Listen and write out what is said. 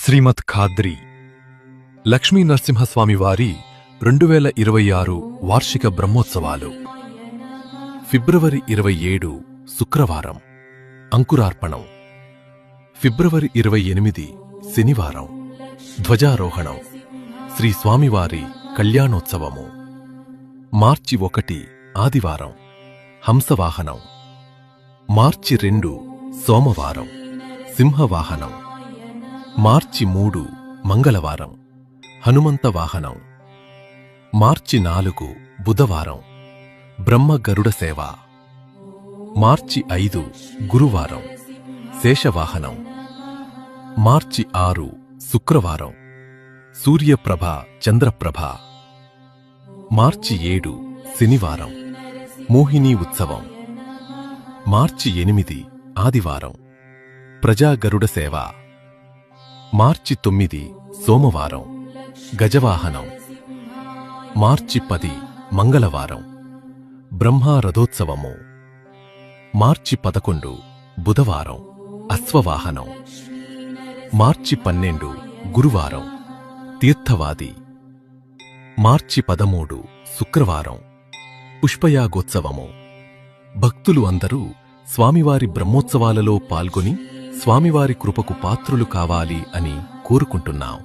శ్రీమద్ ఖాద్రి లక్ష్మీ నరసింహస్వామి వారి 2026 వార్షిక బ్రహ్మోత్సవాలు ఫిబ్రవరి 27 శుక్రవారం అంకురార్పణం, ఫిబ్రవరి 28 శనివారం ధ్వజారోహణం, శ్రీ స్వామివారి కళ్యాణోత్సవము, మార్చి 1 ఆదివారం హంసవాహనం, మార్చి 2 సోమవారం సింహవాహనం, మార్చి 3 మంగళవారం హనుమంత వాహనం, మార్చి 4 బుధవారం బ్రహ్మ గరుడ సేవ, మార్చి 5 గురువారం శేషవాహనం, మార్చి 6 శుక్రవారం సూర్యప్రభ చంద్రప్రభ, మార్చి 7 శనివారం మోహిని ఉత్సవం, మార్చి 8 ఆదివారం ప్రజా గరుడ సేవ, మార్చి 9 సోమవారం గజవాహనం, మార్చి 10 మంగళవారం బ్రహ్మ రథోత్సవము, మార్చి 11 బుధవారం అశ్వవాహనం, మార్చి 12 గురువారం తీర్థవాది, మార్చి 13 శుక్రవారం పుష్పయాగోత్సవము. భక్తులు అందరూ స్వామివారి బ్రహ్మోత్సవాలలో పాల్గొని స్వామివారి కృపకు పాత్రులు కావాలి అని కోరుకుంటున్నాం.